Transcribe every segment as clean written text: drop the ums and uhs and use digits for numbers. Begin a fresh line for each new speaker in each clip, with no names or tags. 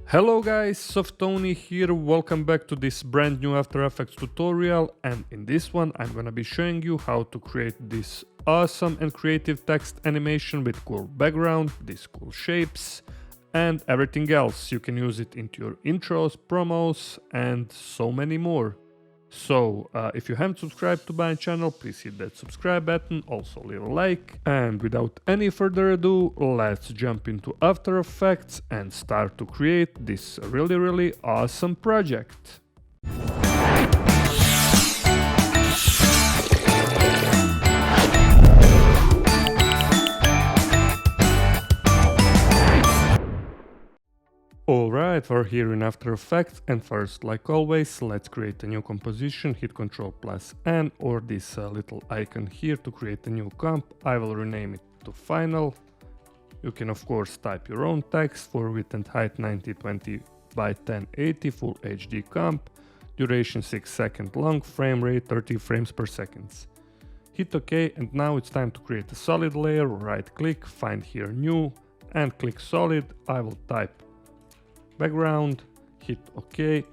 Hello guys, Softoni here, welcome back to this brand new After Effects tutorial, and in this one I'm gonna be showing you how to create this awesome and creative text animation with cool background, these cool shapes and everything else. You can use it into your intros, promos and so many more. So, if you haven't subscribed to my channel, please hit that subscribe button, also leave a like. And without any further ado, let's jump into After Effects and start to create this really awesome project. Alright, we're here in After Effects, and first, like always, let's create a new composition. Hit Ctrl+N or this little icon here to create a new comp. I will rename it to Final. You can of course type your own text. For width and height 9020 by 1080 Full HD comp. Duration 6 seconds long, frame rate 30 frames per second. Hit OK, and now it's time to create a solid layer. Right click, find here New, and click Solid. I will type background, hit OK,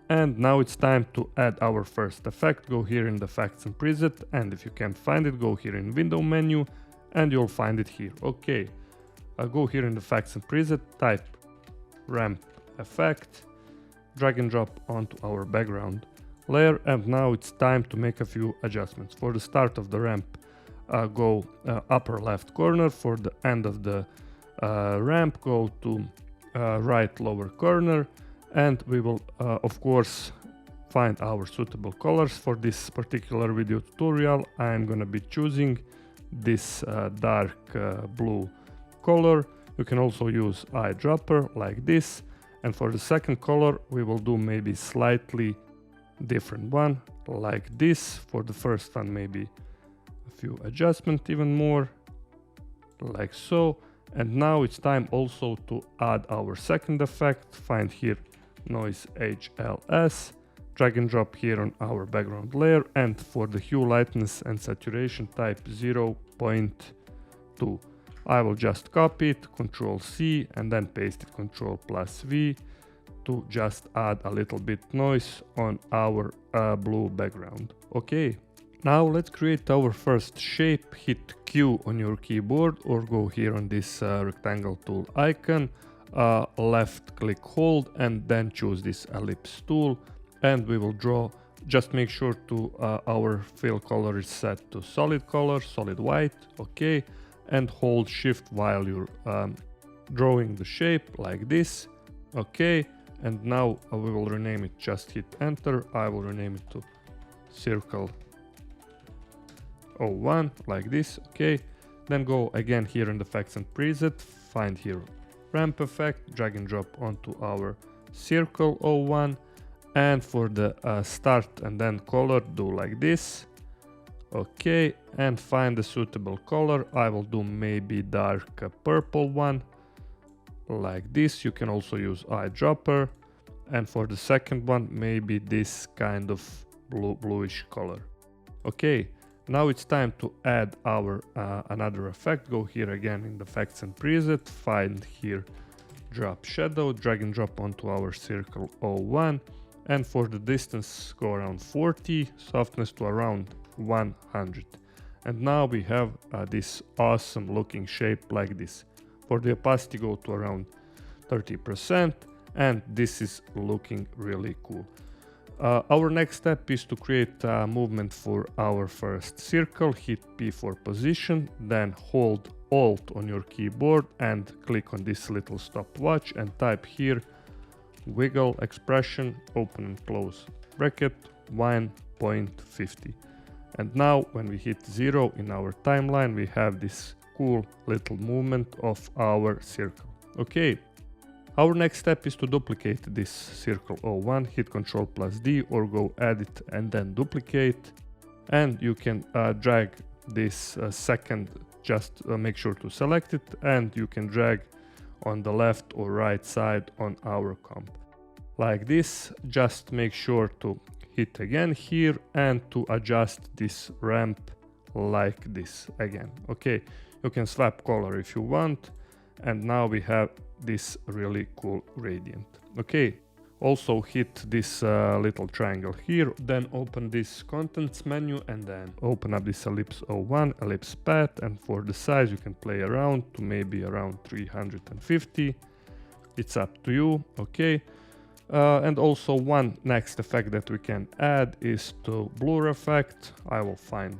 and now it's time to add our first effect. Go here in the effects and preset, and if you can't find it, go here in window menu and you'll find it here. Okay, go here in the effects and preset, type ramp effect, drag and drop onto our background layer, and now it's time to make a few adjustments. For the start of the ramp, go upper left corner. For the end of the ramp, go to right lower corner, and we will of course find our suitable colors. For this particular video tutorial I'm gonna be choosing this dark blue color. You can also use eyedropper like this, and for the second color we will do maybe slightly different one like this. For the first one maybe a few adjustments, even more like so. And now it's time also to add our second effect. Find here noise HLS, drag and drop here on our background layer, and for the hue, lightness and saturation type 0.2. I will just copy it, Ctrl C, and then paste it, Ctrl+V, to just add a little bit noise on our blue background. Okay. Now let's create our first shape. Hit Q on your keyboard or go here on this rectangle tool icon, left click hold, and then choose this ellipse tool, and we will draw. Just make sure to our fill color is set to solid color, solid white. Okay, and hold shift while you're drawing the shape like this. Okay, and now we will rename it. Just hit enter. I will rename it to circle 01 like this. Okay, then go again here in the effects and preset, find here ramp effect, drag and drop onto our circle 01, and for the start and then color, do like this. Okay, and find a suitable color. I will do maybe dark purple one like this. You can also use eyedropper, and for the second one maybe this kind of bluish color. Okay, now it's time to add our another effect. Go here again in the effects and preset, find here drop shadow, drag and drop onto our circle 01, and for the distance go around 40, softness to around 100. And now we have this awesome looking shape like this. For the opacity go to around 30%, and this is looking really cool. Our next step is to create a movement for our first circle. Hit P for position, then hold Alt on your keyboard and click on this little stopwatch and type here wiggle expression, open and close bracket, 1.50. And now when we hit 0 in our timeline, we have this cool little movement of our circle. Okay. Our next step is to duplicate this circle 01, hit Ctrl+D or go edit and then duplicate, and you can drag this second, just make sure to select it, and you can drag on the left or right side on our comp. Like this, just make sure to hit again here and to adjust this ramp like this again. Okay, you can swap color if you want, and now we have this really cool gradient. Okay, also hit this little triangle here, then open this contents menu and then open up this ellipse 01, ellipse path, and for the size you can play around to maybe around 350. It's up to you. Okay. And also one next effect that we can add is to blur effect. I will find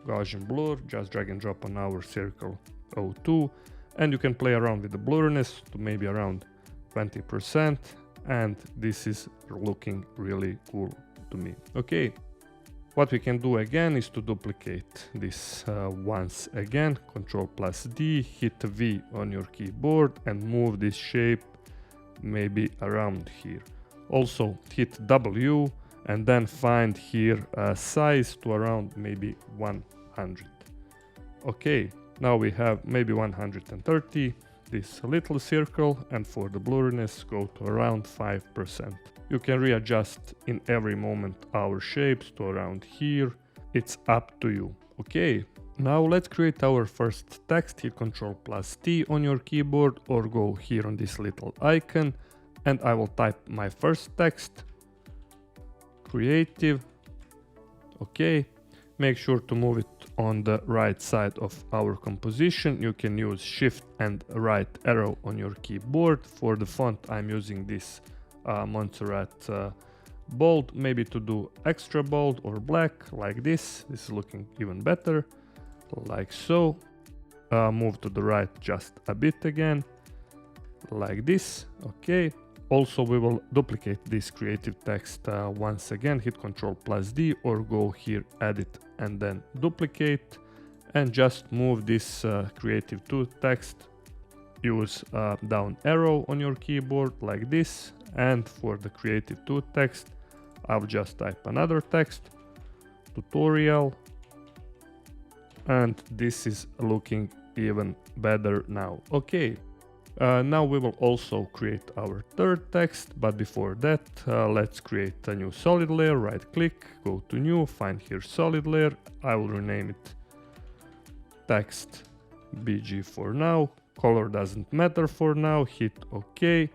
Gaussian blur, just drag and drop on our circle 02, and you can play around with the blurriness to maybe around 20%, and this is looking really cool to me. Okay, what we can do again is to duplicate this once again, Ctrl+D, hit V on your keyboard and move this shape maybe around here. Also hit W and then find here a size to around maybe 100. Okay, now we have maybe 130, this little circle, and for the blurriness go to around 5%. You can readjust in every moment our shapes to around here. It's up to you. Okay, now let's create our first text. Hit Ctrl+T on your keyboard or go here on this little icon and I will type my first text. Creative. Okay, make sure to move it on the right side of our composition. You can use Shift and right arrow on your keyboard. For the font I'm using this Montserrat bold, maybe to do extra bold or black like this. This is looking even better, like so. Move to the right just a bit again, like this. Okay, also we will duplicate this creative text once again. Hit Ctrl+D or go here, edit and then duplicate, and just move this creative 2 text. Use down arrow on your keyboard like this, and for the creative 2 text I'll just type another text, tutorial, and this is looking even better now. Okay, now we will also create our third text, but before that let's create a new solid layer. Right click, go to new, find here solid layer. I will rename it text BG for now. Color doesn't matter for now. Hit OK.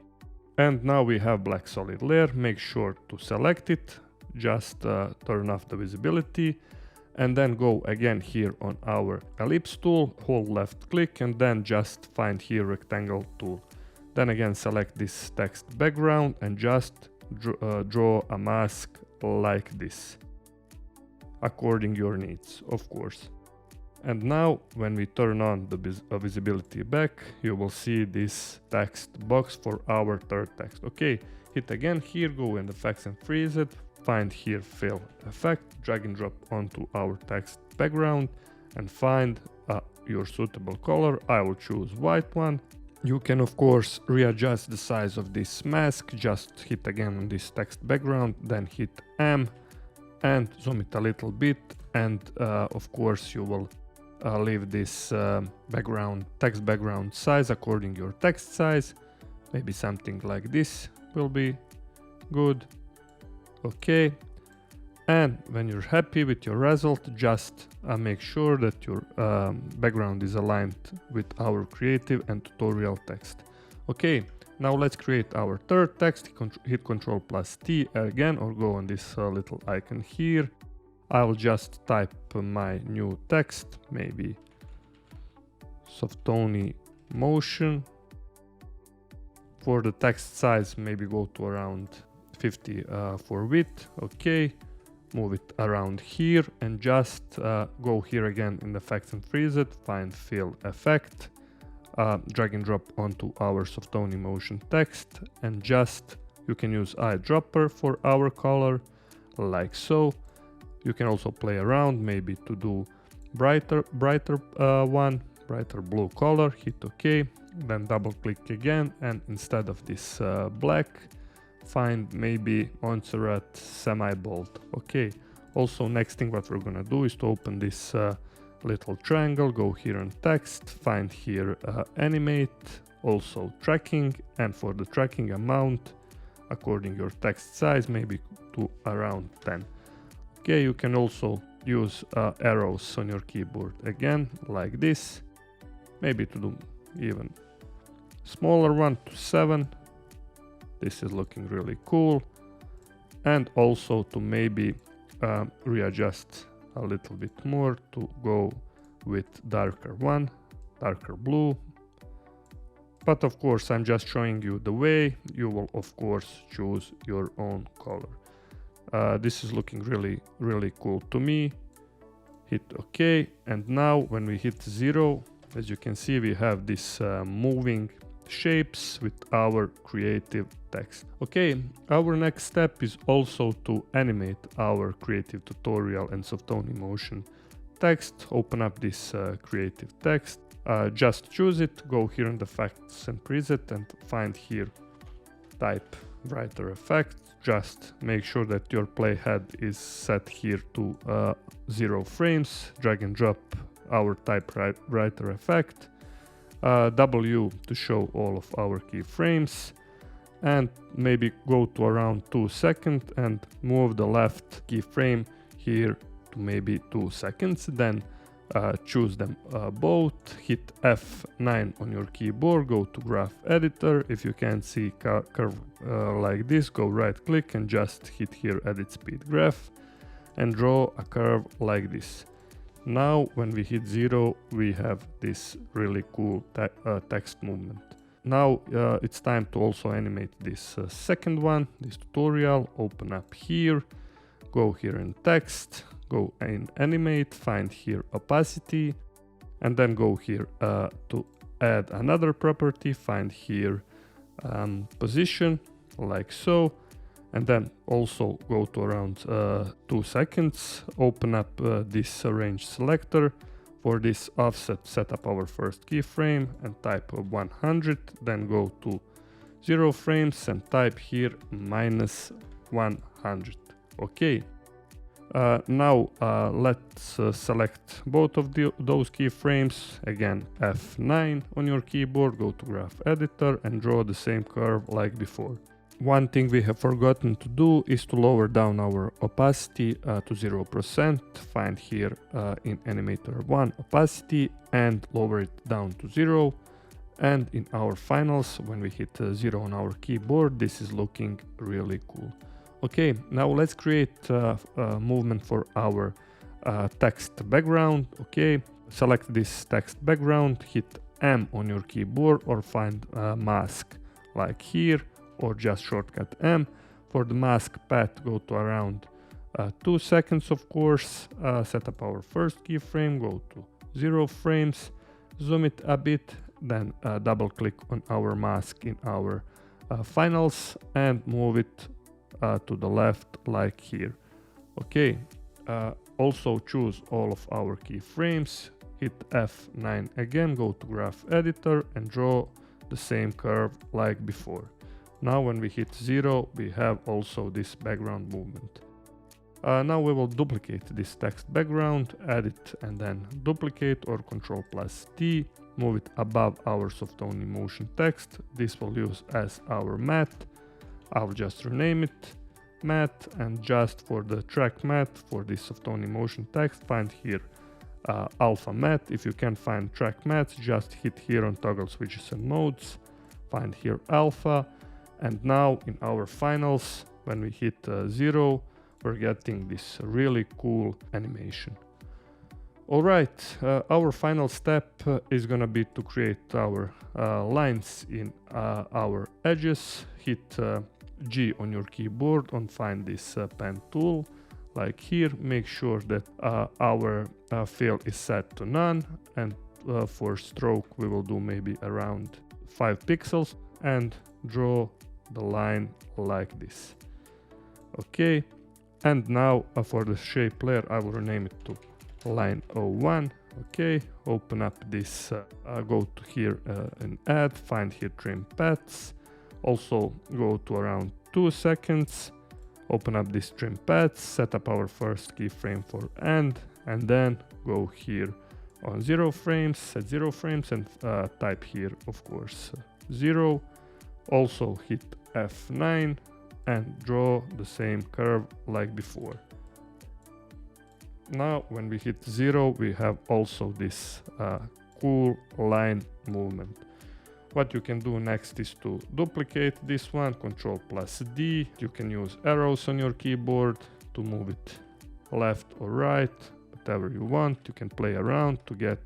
And now we have black solid layer. Make sure to select it. Just turn off the visibility. And then go again here on our ellipse tool. Hold left click and then just find here rectangle tool. Then again select this text background and just draw a mask like this. According your needs, of course. And now when we turn on the visibility back, you will see this text box for our third text. Okay, hit again here, go in effects and freeze it, find here fill effect, drag and drop onto our text background and find your suitable color. I will choose white one. You can of course readjust the size of this mask, just hit again on this text background, then hit M and zoom it a little bit, and of course you will leave this text background size according your text size. Maybe something like this will be good. Okay, and when you're happy with your result, just make sure that your background is aligned with our creative and tutorial text. Okay, now let's create our third text. Hit Ctrl+T again or go on this little icon here. I'll just type my new text, maybe softony motion. For the text size, maybe go to around 50 for width. Okay, move it around here and just go here again in the effects and freeze it, find fill effect, drag and drop onto our softony motion text, and just you can use eyedropper for our color like so. You can also play around, maybe to do brighter blue color. Hit OK, then double click again, and instead of this black, find maybe Montserrat semi-bold. Okay, also next thing what we're gonna do is to open this little triangle, go here on text, find here animate, also tracking, and for the tracking amount, according your text size, maybe to around 10. Okay, you can also use arrows on your keyboard again, like this, maybe to do even smaller one to 7. This is looking really cool. And also to maybe readjust a little bit more to go with darker one, darker blue. But of course, I'm just showing you the way. You will of course choose your own color. This is looking really cool to me. Hit OK, and now when we hit 0, as you can see, we have this moving shapes with our creative text. Okay, our next step is also to animate our creative tutorial and softone emotion text. Open up this creative text, just choose it, go here in the effects and preset and find here typewriter effect. Just make sure that your playhead is set here to 0 frames. Drag and drop our typewriter effect. W to show all of our keyframes, and maybe go to around 2 seconds and move the left keyframe here to maybe 2 seconds. Then choose them both, hit F9 on your keyboard, go to graph editor. If you can't see curve like this, go right click and just hit here edit speed graph and draw a curve like this. Now when we hit 0, we have this really cool text movement. Now it's time to also animate this second one, this tutorial. Open up here, go here in text, go in animate, find here opacity, and then go here to add another property, find here position, like so. And then also go to around 2 seconds, open up this range selector. For this offset, set up our first keyframe and type 100, then go to 0 frames and type here -100. Okay. Now let's select both of those keyframes. Again, F9 on your keyboard, go to graph editor and draw the same curve like before. One thing we have forgotten to do is to lower down our opacity to 0%. Find here in animator 1 opacity and lower it down to 0. And in our finals, when we hit 0 on our keyboard, this is looking really cool. Okay, now let's create a movement for our text background. Okay, select this text background, hit M on your keyboard or find a mask like here, or just shortcut M. For the mask path, go to around 2 seconds, of course. Set up our first keyframe, go to 0 frames, zoom it a bit, then double click on our mask in our finals and move it to the left like here. Okay, also choose all of our keyframes, hit F9 again, go to graph editor and draw the same curve like before. Now when we hit 0, we have also this background movement. Now we will duplicate this text background, add it and then duplicate, or Ctrl+T, move it above our softone emotion text. This will use as our matte. I'll just rename it matte, and just for the track matte for this softone emotion text, find here alpha matte. If you can't find track matte, just hit here on toggle switches and modes, find here alpha. And now in our finals, when we hit 0, we're getting this really cool animation. Alright, our final step is gonna be to create our lines in our edges. Hit G on your keyboard and find this pen tool like here. Make sure that our fill is set to none, and for stroke we will do maybe around 5 pixels and draw the line like this. Okay, and now for the shape layer I will rename it to line 01. Okay, open up this, go to here and add, find here trim paths. Also go to around 2 seconds, open up this trim paths, set up our first keyframe for end, and then go here on 0 frames, set 0 frames and type here of course 0. Also hit F9 and draw the same curve like before. Now when we hit 0, we have also this cool line movement. What you can do next is to duplicate this one, Ctrl+D. You can use arrows on your keyboard to move it left or right, whatever you want. You can play around to get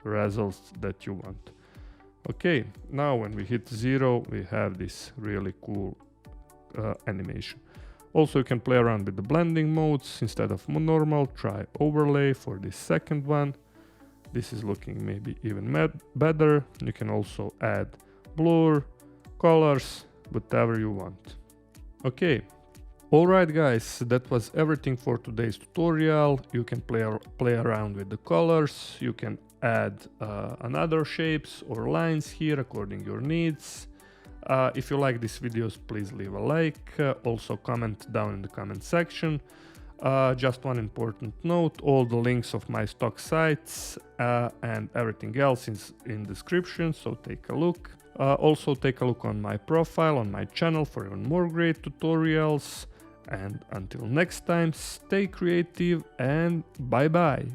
the results that you want. Okay, now when we hit 0, we have this really cool animation. Also, you can play around with the blending modes. Instead of normal, try overlay for this second one. This is looking maybe even better. You can also add blur, colors, whatever you want. Okay. Alright guys, that was everything for today's tutorial. You can play around with the colors. You can add another shapes or lines here according your needs. If you like these videos, please leave a like. Also comment down in the comment section. Just one important note, all the links of my stock sites and everything else is in description, so take a look. Also take a look on my profile on my channel for even more great tutorials. And until next time, stay creative and bye bye.